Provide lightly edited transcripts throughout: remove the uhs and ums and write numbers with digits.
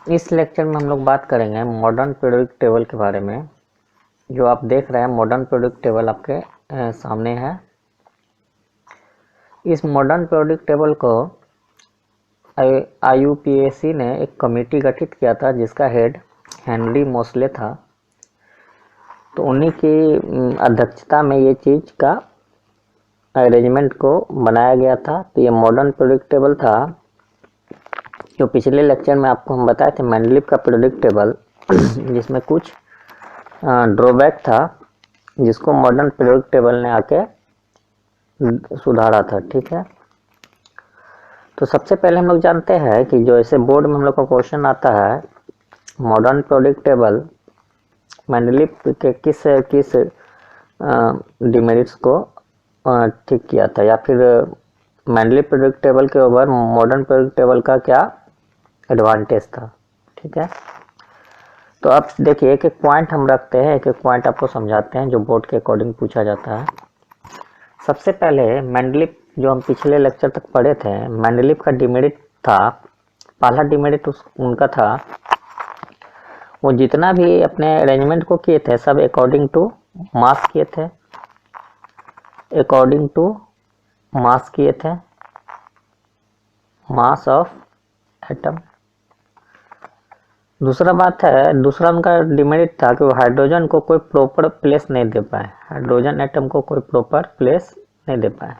इस लेक्चर में हम लोग बात करेंगे मॉडर्न पीरियोडिक टेबल के बारे में। जो आप देख रहे हैं मॉडर्न पीरियोडिक टेबल आपके सामने है। इस मॉडर्न पीरियोडिक टेबल को IUPAC ने एक कमेटी गठित किया था जिसका हेड हेनरी मोसले था। तो उन्हीं की अध्यक्षता में ये चीज़ का अरेंजमेंट को बनाया गया था। तो ये मॉडर्न पीरियोडिक टेबल था जो पिछले लेक्चर में आपको हम बताए थे मेंडलीव का पीरियोडिक टेबल जिसमें कुछ ड्रॉबैक था जिसको मॉडर्न पीरियोडिक टेबल ने आके सुधारा था। ठीक है, तो सबसे पहले हम लोग जानते हैं कि जो ऐसे बोर्ड में हम लोग का क्वेश्चन आता है मॉडर्न पीरियोडिक टेबल मेंडलीव के किस किस डिमेरिट्स को ठीक किया था, या फिर मेंडलीव पीरियोडिक टेबल के ऊपर मॉडर्न पीरियोडिक टेबल का क्या एडवांटेज था। ठीक है, तो अब देखिए एक एक पॉइंट हम रखते हैं, एक एक पॉइंट आपको समझाते हैं जो बोर्ड के अकॉर्डिंग पूछा जाता है। सबसे पहले मेंडलीव जो हम पिछले लेक्चर तक पढ़े थे, मेंडलीव का डिमेरिट था, पहला डिमेरिट उनका था वो जितना भी अपने अरेंजमेंट को किए थे सब अकॉर्डिंग टू मास किए थे, अकॉर्डिंग टू मास किए थे, मास ऑफ एटम। दूसरा बात है, दूसरा उनका डिमेरिट था कि वो हाइड्रोजन को कोई प्रॉपर प्लेस नहीं दे पाए, हाइड्रोजन एटम को कोई प्रॉपर प्लेस नहीं दे पाए।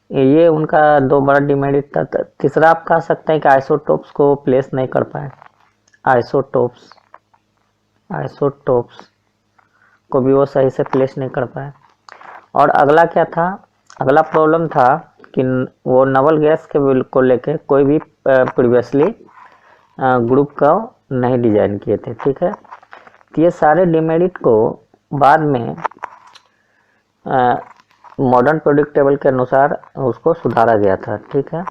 ये उनका दो बड़ा डिमेरिट था। तीसरा आप कह सकते हैं कि आइसोटोप्स को प्लेस नहीं कर पाए, आइसोटोप्स को भी वो सही से प्लेस नहीं कर पाए। और अगला क्या था, अगला प्रॉब्लम था कि वो नवल गैस के को लेके कोई भी प्रीवियसली ग्रुप का नहीं डिजाइन किए थे। ठीक है, तो ये सारे डिमेरिट को बाद में मॉडर्न पीरियोडिक टेबल के अनुसार उसको सुधारा गया था। ठीक है,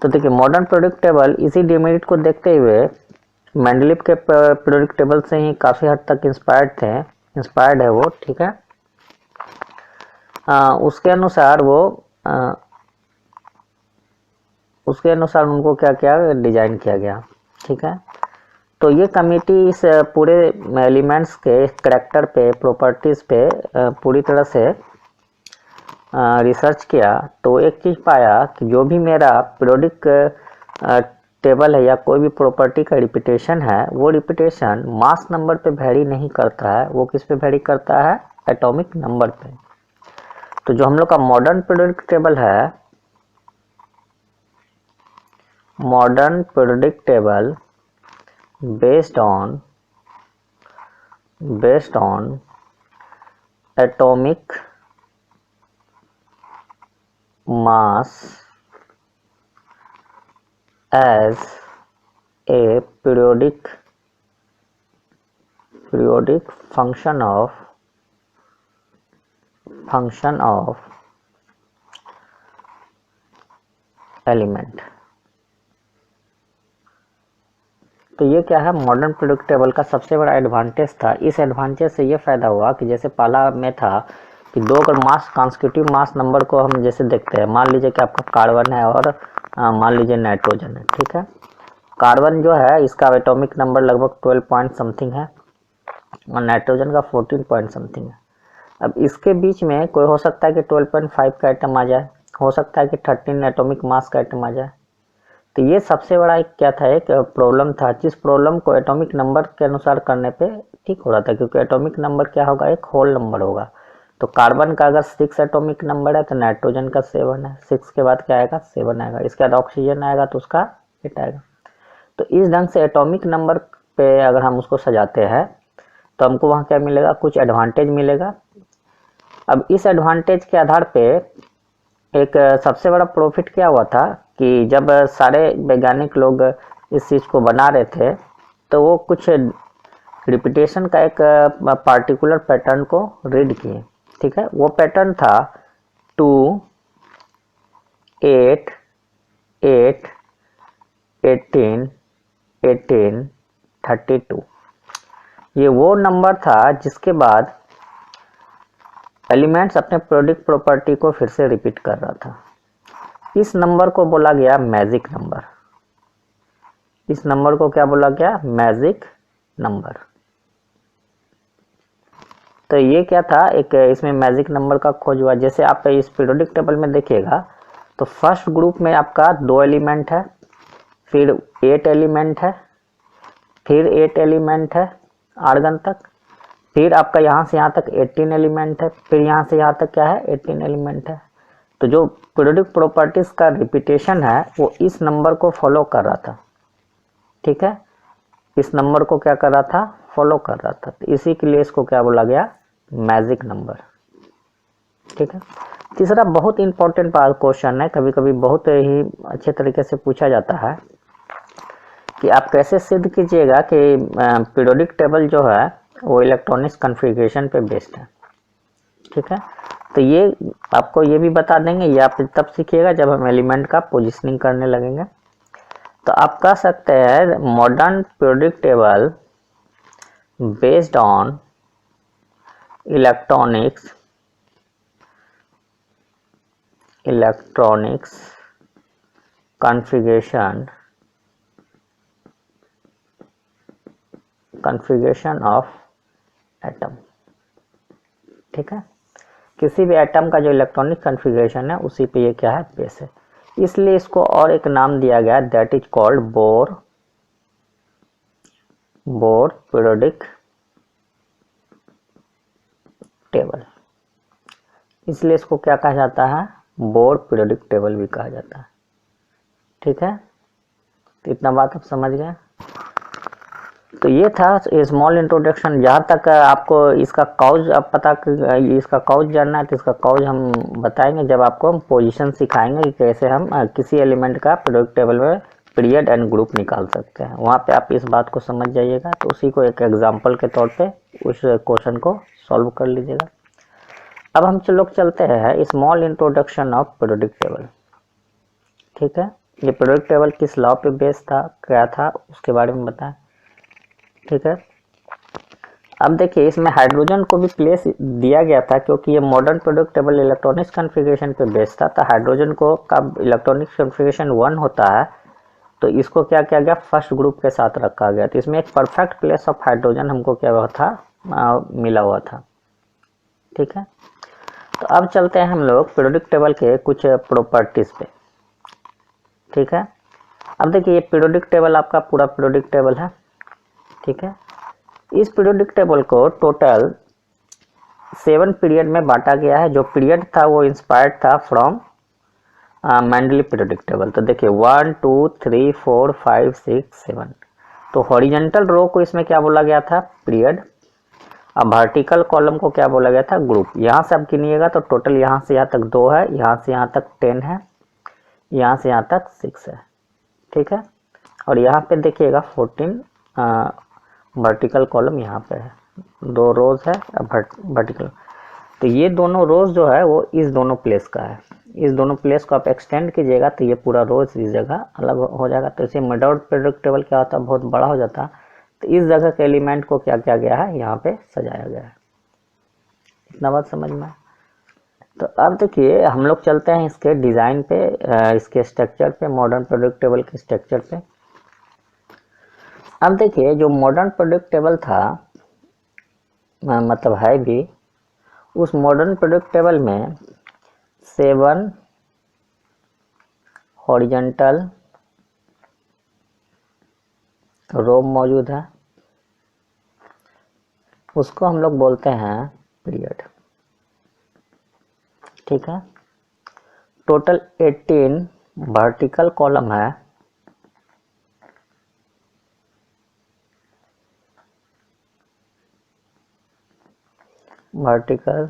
तो देखिए मॉडर्न पीरियोडिक टेबल इसी डिमेरिट को देखते हुए मेंडलीव के पीरियोडिक टेबल से ही काफ़ी हद तक इंस्पायर्ड है वो। ठीक है, उसके अनुसार उनको क्या क्या डिजाइन किया गया। ठीक है, तो ये कमेटी इस पूरे एलिमेंट्स के करैक्टर पे, प्रॉपर्टीज पे पूरी तरह से रिसर्च किया। तो एक चीज़ पाया कि जो भी मेरा पीरियोडिक टेबल है या कोई भी प्रॉपर्टी का रिपीटेशन है, वो रिपीटेशन मास नंबर पे वेरी नहीं करता है, वो किस पे वेरी करता है, एटॉमिक नंबर पे। तो जो हम लोग का मॉडर्न पीरियोडिक टेबल है, modern periodic table based on atomic mass as a periodic function of element। तो ये क्या है, मॉडर्न पीरियोडिक टेबल का सबसे बड़ा एडवांटेज था। इस एडवांटेज से ये फायदा हुआ कि जैसे पहला में था कि दो अगर मास कॉन्स्टिट्यूटिव मास नंबर को हम जैसे देखते हैं, मान लीजिए कि आपका कार्बन है और मान लीजिए नाइट्रोजन है। ठीक है, कार्बन जो है इसका एटॉमिक नंबर लगभग 12 पॉइंट समथिंग है और नाइट्रोजन का 14 पॉइंट समथिंग है। अब इसके बीच में कोई हो सकता है कि 12.5 का आइटम आ जाए, हो सकता है कि 13 एटॉमिक मास का आइटम आ जाए। तो ये सबसे बड़ा एक क्या था, एक प्रॉब्लम था, जिस प्रॉब्लम को एटॉमिक नंबर के अनुसार करने पे ठीक हो रहा था, क्योंकि एटॉमिक नंबर क्या होगा, एक होल नंबर होगा। तो कार्बन का अगर 6 एटॉमिक नंबर है तो नाइट्रोजन का 7 है, 6 के बाद क्या आएगा, 7 आएगा, इसके बाद ऑक्सीजन आएगा तो उसका 8 आएगा। तो इस ढंग से एटॉमिक नंबर पे अगर हम उसको सजाते हैं तो हमको वहाँ क्या मिलेगा, कुछ एडवांटेज मिलेगा। अब इस एडवांटेज के आधार पे एक सबसे बड़ा प्रॉफिट क्या हुआ था कि जब सारे वैज्ञानिक लोग इस चीज़ को बना रहे थे तो वो कुछ रिपीटेशन का एक पार्टिकुलर पैटर्न को रीड किए। ठीक है, वो पैटर्न था 2 8 8 18 18 32। ये वो नंबर था जिसके बाद एलिमेंट्स अपने पीरियोडिक प्रॉपर्टी को फिर से रिपीट कर रहा था। इस नंबर को बोला गया मैजिक नंबर। इस नंबर को क्या बोला गया? Magic number. तो ये क्या था, एक इसमें मैजिक नंबर का खोज हुआ। जैसे आप इस पीरियोडिक टेबल में देखिएगा तो फर्स्ट ग्रुप में आपका 2 एलिमेंट है, फिर 8 एलिमेंट है, फिर 8 एलिमेंट है आर्गन तक, फिर आपका यहाँ से यहाँ तक 18 एलिमेंट है, फिर यहाँ से यहाँ तक क्या है 18 एलिमेंट है। तो जो पीरियोडिक प्रॉपर्टीज का रिपीटेशन है वो इस नंबर को फॉलो कर रहा था। ठीक है, इस नंबर को क्या कर रहा था? फॉलो कर रहा था। तो इसी के लिए इसको क्या बोला गया? Magic number. ठीक है। तीसरा बहुत इंपॉर्टेंट क्वेश्चन है, कभी कभी बहुत ही अच्छे तरीके से पूछा जाता है कि आप कैसे सिद्ध कीजिएगा कि पीरियोडिक टेबल जो है वो इलेक्ट्रॉनिक्स कॉन्फ़िगरेशन पे बेस्ड है। ठीक है, तो ये आपको ये भी बता देंगे, ये आप तब सीखिएगा जब हम एलिमेंट का पोजीशनिंग करने लगेंगे। तो आप कह सकते हैं modern periodic table based on electronics configuration of atom. ठीक है, किसी भी एटम का जो इलेक्ट्रॉनिक कॉन्फ़िगरेशन है उसी पे ये क्या है? बेस है। इसलिए इसको और एक नाम दिया गया, that is called bore periodic table. इसलिए इसको क्या कहा जाता है? बोर पीरियोडिक टेबल भी कहा जाता है। ठीक है, तो इतना बात आप समझ गए। तो ये था स्मॉल इंट्रोडक्शन। जहाँ तक आपको इसका कॉज अब इसका कॉज जानना है तो इसका कॉज हम बताएंगे जब आपको हम पोजीशन सिखाएंगे कि कैसे हम किसी एलिमेंट का पीरियोडिक टेबल में पीरियड एंड ग्रुप निकाल सकते हैं। वहाँ पे आप इस बात को समझ जाइएगा। तो उसी को एक एग्जाम्पल के तौर पे उस क्वेश्चन को सॉल्व कर लीजिएगा। अब हम लोग चलते हैं small introduction of periodic table. ठीक है, ये पीरियोडिक टेबल किस लॉ पे बेस्ड था, क्या था, उसके बारे में बताएं। ठीक है, अब देखिए इसमें हाइड्रोजन को भी प्लेस दिया गया था क्योंकि ये modern periodic table electronics configuration पे बेस्ड था। तो हाइड्रोजन को का इलेक्ट्रॉनिक कॉन्फ़िगरेशन 1 होता है, तो इसको क्या किया गया? फर्स्ट ग्रुप के साथ रखा गया। तो इसमें एक परफेक्ट प्लेस ऑफ हाइड्रोजन हमको क्या हुआ था? मिला हुआ था। ठीक है, तो अब चलते हैं हम लोग पीरियोडिक टेबल के कुछ प्रॉपर्टीज पे। ठीक है, अब देखिए ये पीरियोडिक टेबल आपका पूरा पीरियोडिक टेबल है। ठीक है, इस पीरियोडिक टेबल को टोटल 7 पीरियड में बांटा गया है। जो पीरियड था वो इंस्पायर्ड था फ्रॉम मेंडली पीरियोडिक टेबल। तो देखिए 1 2 3 4 5 6 7। तो हॉरिजॉन्टल रो को इसमें क्या बोला गया था? पीरियड। अब वर्टिकल कॉलम को क्या बोला गया था? ग्रुप। यहाँ से आप गिनिएगा तो टोटल यहाँ से यहाँ तक 2 है, यहाँ से यहाँ तक 10 है, यहाँ से यहाँ तक 6 है। ठीक है, और यहाँ पे देखिएगा 14 वर्टिकल कॉलम यहाँ पे है, 2 रोज है वर्टिकल। तो ये दोनों रोज जो है वो इस दोनों प्लेस का है। इस दोनों प्लेस को आप एक्सटेंड कीजिएगा तो ये पूरा रोज इस जगह अलग हो जाएगा। तो इसे मॉडर्न पीरियोडिक टेबल क्या होता है? बहुत बड़ा हो जाता है। तो इस जगह के एलिमेंट को क्या किया गया है? यहाँ पे सजाया गया है। इतना बात समझ में। तो अब देखिए हम लोग चलते हैं इसके डिज़ाइन पे, इसके स्ट्रक्चर पे, मॉडर्न पीरियोडिक टेबल के स्ट्रक्चर पे। अब देखिए जो मॉडर्न पीरियोडिक टेबल था, मतलब है भी, उस मॉडर्न पीरियोडिक टेबल में 7 हॉरिजॉन्टल रो मौजूद है। उसको हम लोग बोलते हैं पीरियड। ठीक है, टोटल 18 वर्टिकल कॉलम है। वर्टिकल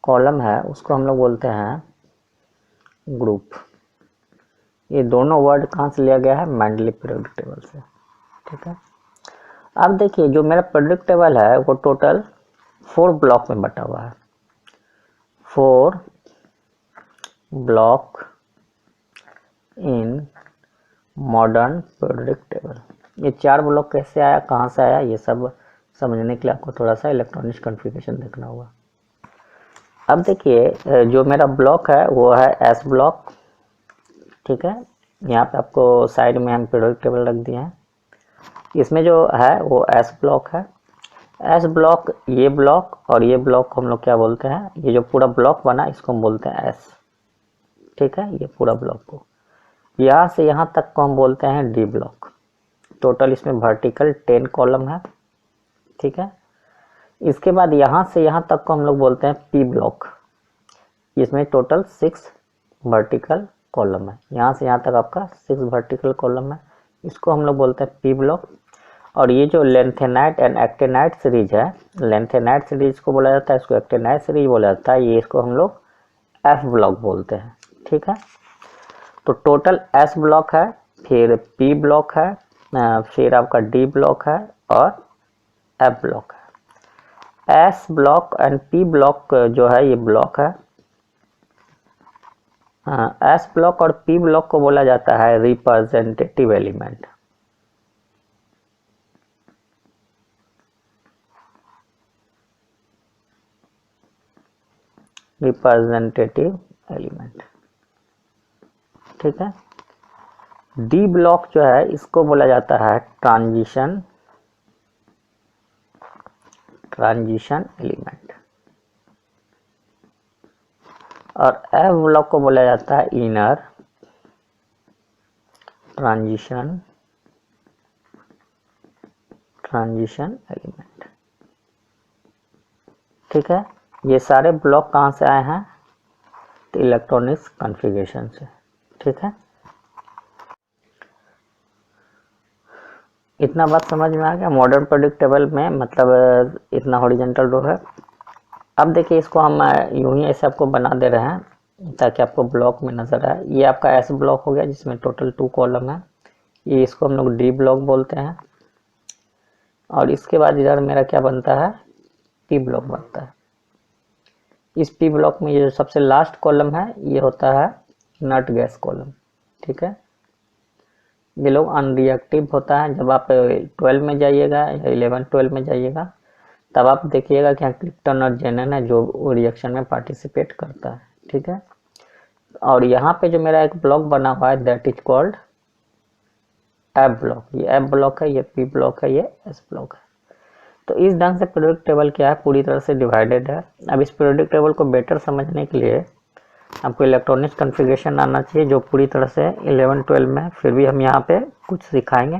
कॉलम है, उसको हम लोग बोलते हैं ग्रुप। ये दोनों वर्ड कहाँ से लिया गया है? मेंडली पीरियोडिक टेबल से। ठीक है, अब देखिए जो मेरा पीरियोडिक टेबल है वो टोटल 4 ब्लॉक में बटा हुआ है। 4 block in modern periodic table. ये 4 ब्लॉक कैसे आया, कहाँ से आया, ये सब समझने के लिए आपको थोड़ा सा इलेक्ट्रॉनिक्स कॉन्फ़िगरेशन देखना होगा। अब देखिए जो मेरा ब्लॉक है वो है एस ब्लॉक, ठीक है। यहाँ पे आपको साइड में हम पीरियोडिक टेबल रख दिए हैं। इसमें जो है वो एस ब्लॉक है। एस ब्लॉक, ये ब्लॉक और ये ब्लॉक को हम लोग क्या बोलते हैं, ये जो पूरा ब्लॉक बना इसको हम बोलते हैं एस, ठीक है। ये पूरा ब्लॉक को यहाँ से यहाँ तक को हम बोलते हैं डी ब्लॉक। टोटल इसमें वर्टिकल 10 कॉलम है, ठीक है। इसके बाद यहाँ से यहाँ तक को हम लोग बोलते हैं पी ब्लॉक। इसमें टोटल 6 वर्टिकल कॉलम है। यहाँ से यहाँ तक आपका 6 वर्टिकल कॉलम है, इसको हम लोग बोलते हैं पी ब्लॉक। और ये जो लेंथेनाइट एंड एक्टेनाइट सीरीज है, लेंथेनाइट सीरीज को बोला जाता है, इसको एक्टेनाइट सीरीज बोला जाता है, ये इसको हम लोग एफ ब्लॉक बोलते हैं, ठीक है। तो टोटल एस ब्लॉक है, फिर पी ब्लॉक है, फिर आपका डी ब्लॉक है और एफ ब्लॉक है। S block and P block जो है ये ब्लॉक है। एस ब्लॉक और पी ब्लॉक को बोला जाता है रिप्रेजेंटेटिव एलिमेंट। रिप्रेजेंटेटिव एलिमेंट, ठीक है। डी ब्लॉक जो है इसको बोला जाता है ट्रांजिशन एलिमेंट। और एफ ब्लॉक को बोला जाता है इनर ट्रांजिशन एलिमेंट, ठीक है। ये सारे ब्लॉक कहाँ से आए हैं, तो इलेक्ट्रॉनिक्स कॉन्फ़िगरेशन से, ठीक है। इतना बात समझ में आ गया। मॉडर्न पीरियोडिक टेबल में मतलब इतना हॉरिजॉन्टल रो है। अब देखिए इसको हम यूं ही ऐसे आपको बना दे रहे हैं ताकि आपको ब्लॉक में नजर आए। ये आपका एस ब्लॉक हो गया जिसमें टोटल 2 कॉलम है, ये इसको हम लोग डी ब्लॉक बोलते हैं। और इसके बाद इधर मेरा क्या बनता है, पी ब्लॉक बनता है। इस पी ब्लॉक में ये जो सबसे लास्ट कॉलम है ये होता है नट गैस कॉलम, ठीक है। ये लोग अनरिएक्टिव होता है। जब आप 12 में जाइएगा या 11-12 में जाइएगा तब आप देखिएगा कि क्रिप्टन और जेनन है जो रिएक्शन में पार्टिसिपेट करता है, ठीक है। और यहाँ पे जो मेरा एक ब्लॉक बना हुआ है that is called F block. ये एफ ब्लॉक है, ये पी ब्लॉक है, ये एस ब्लॉक है। तो इस ढंग से पीरियोडिक टेबल क्या है, पूरी तरह से डिवाइडेड है। अब इस पीरियोडिक टेबल को बेटर समझने के लिए आपको इलेक्ट्रॉनिक्स कॉन्फ़िगरेशन आना चाहिए जो पूरी तरह से 11-12 में, फिर भी हम यहाँ पे कुछ सिखाएंगे।